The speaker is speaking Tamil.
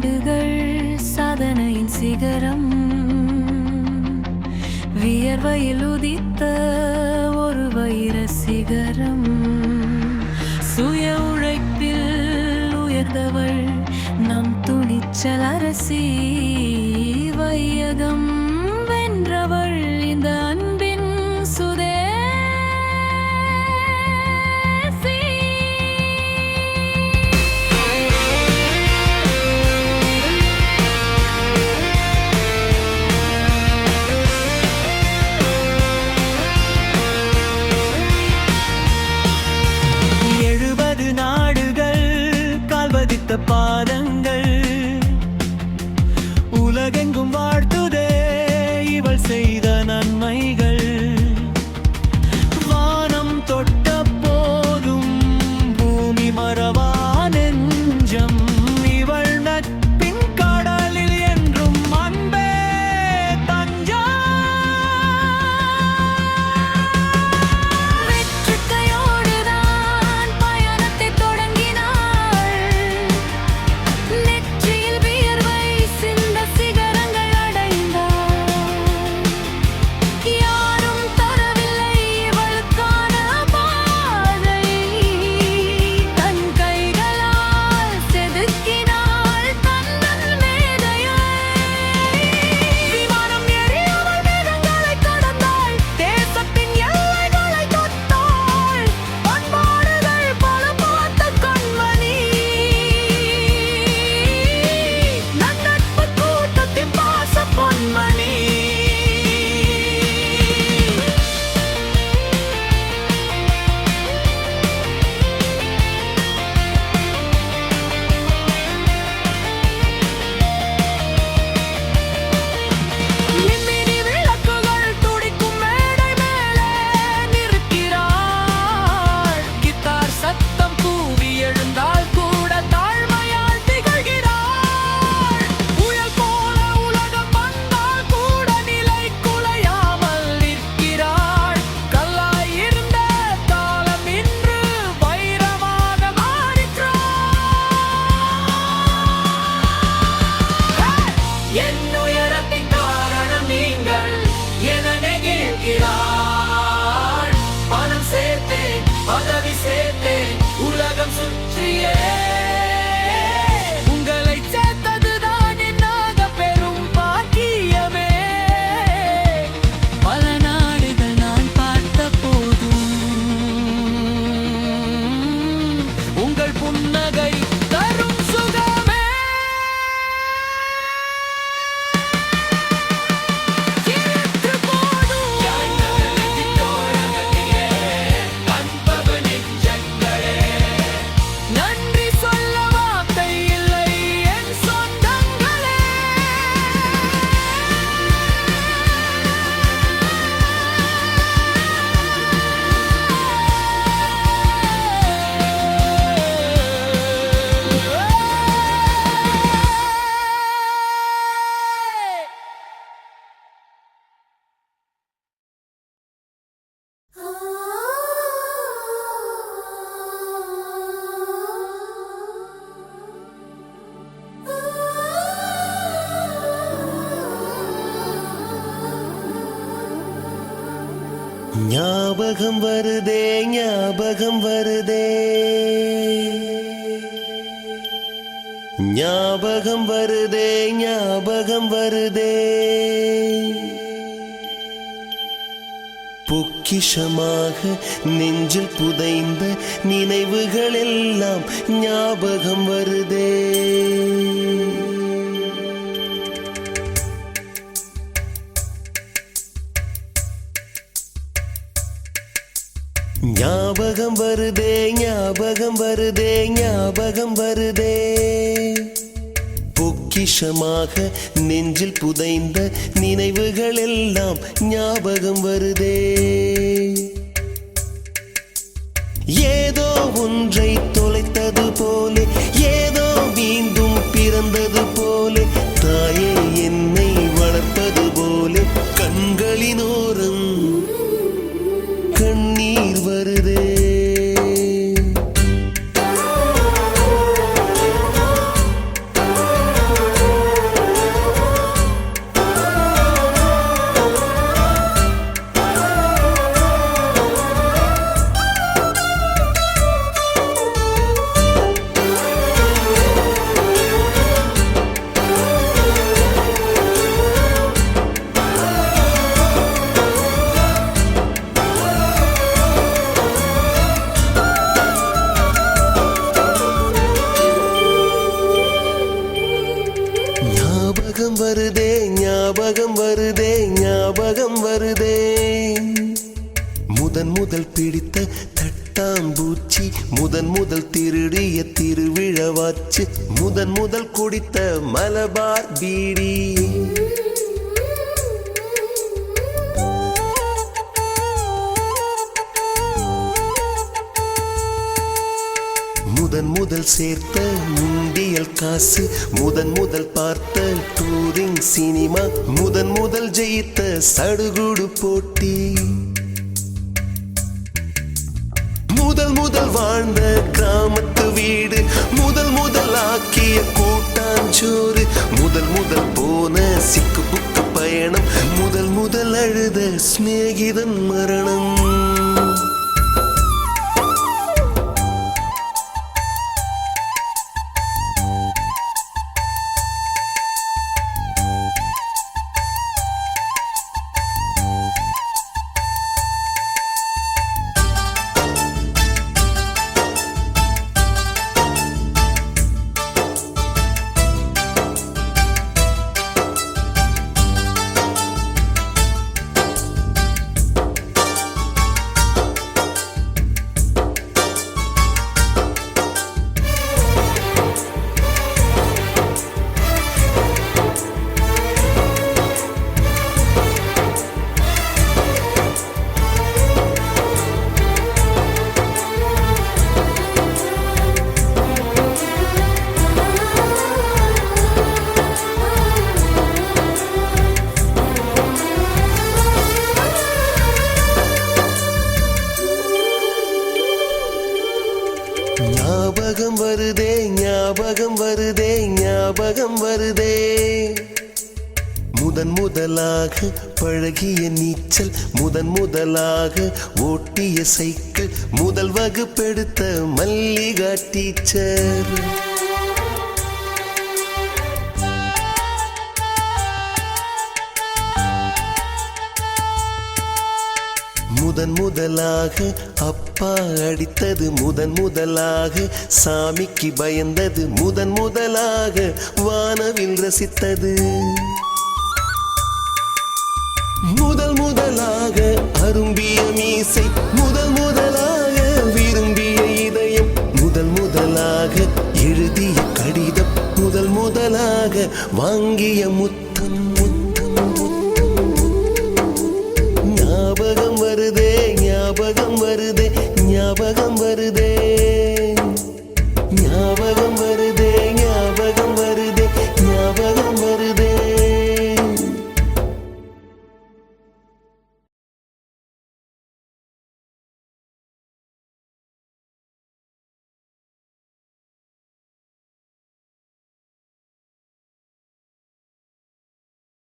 ஆண்டுகள் சாதனையின் சிகரம், வியர்வையில் உதித்த ஒரு வைர சிகரம். சுய உழைப்பில் உயர்ந்தவள் நம் துணிச்சல் அரசி, வையகம் வென்றவள் இந்த அன்பின் சுதே. 70 நாடுகள் கால்வதித்த பாதங்கள் உலகெங்கும் வாழ்த்துதே இவள் செய்த நன்மைகள். வானம் தொட்ட போதும் பூமி மறவா நெஞ்சம், இவள் நட்பின் கடலில் என்றும் அன்பே தஞ்சம். வெற்றிக்கையோடுதான் பயணத்தை தொடங்கினாள், நெற்றியில் வியர்வை சிந்த சிகரங்கள் அடைந்தாள். யாரும் தரவில்லை இவளுக்கான பாதை, தன் கைகளால் செதுக்கினாள் தன்னன் மேதையை. விமானம் ஏறி அவள் மேகங்களை கடந்தாள், தேசத்தின் எல்லைகளை தொட்டாள். பண்பாடுகள் பல பார்த்த கண்மணி, நன்னட்பு கூட்டத்தின் பாச பொன்மணி. மின்மினி விளக்குகள் துடிக்கும் மேடை மேலே நிற்கிறாள். கித்தார் சத்தம் கூவி எழுந்தால் கூட தாழ்மையால் திகழ்கிறாள். புயல் போல உலகம் வந்தால் கூட நிலை குலையாமல் நிற்கிறாள். கல்லாய் இருந்த காலம் இன்று வைரமாக மாறிற்றாள். என் உயரத்தின் காரணம் நீங்கள் என நெகிழ்கிறாள். பணம் சேர்த்தேன், பதவி சேர்த்தேன், உலகம் சுற்றியே உங்களை சேர்த்ததுதான் என்னாக பெரும் பாக்கியமே. பல நாடுகள் நான் பார்த்த போதும் உங்கள் புன்னகை தரும் சுகமே. சிரித்து போதும் நன்றி சொல்ல வார்த்தை இல்லை என் சொந்தங்களே. ஞாபகம் வருதே, ஞாபகம் வருதே, ஞாபகம் வருதே, ஞாபகம் வருதே. பொக்கிஷமாக நெஞ்சில் புதைந்த நினைவுகள் எல்லாம் ஞாபகம் வருதே. ஞாபகம் வருதே, ஞாபகம் வருதே, ஞாபகம் வருதே. பொக்கிஷமாக நெஞ்சில் புதைந்த நினைவுகள் எல்லாம் ஞாபகம் வருதே. ஏதோ ஒன்றை தொலைத்தது போலே, ஏதோ மீண்டும் பிறந்தது போலே, தாயே என்னை வளர்ப்பது போலே கண்களினோரம் கண்ணீர் வருதே. ஞாபகம் வருதே ஞாபகம் வருதே ஞாபகம் வருதே முதல் பிடித்த தட்டாம்பூச்சி முதல் திருடிய திருவிழவாச்சு முதல் குடித்த மலபார் பீடி முதல் சேர்த்த முண்டியல் காசு முதல் பார்த்த டூரிங் சினிமா முதல் ஜெயித்த சடுகுடு போட்டி முதல் வாழ்ந்த கிராமத்து வீடு முதல் ஆக்கிய கூட்டாஞ்சோறு முதல் போன சிக்கு புக்கு பயணம் முதல் அழுத சிநேகிதன் மரணம் ஞாபகம் வருதே ஞாபகம் வருதே ஞாபகம் வருதே முதலாக பழகிய நீச்சல் முதலாக ஓட்டிய சைக்கிள் முதல் வகுப்பெடுத்த மல்லிகா டீச்சர் முதலாக அப்பா அடித்தது முதலாக சாமிக்கு பயந்தது முதலாக வானவில் ரசித்தது முதலாக அரும்பிய மீசை முதலாக விரும்பிய இதயம் முதலாக எழுதிய கடிதம் முதலாக வாங்கிய முத்தம்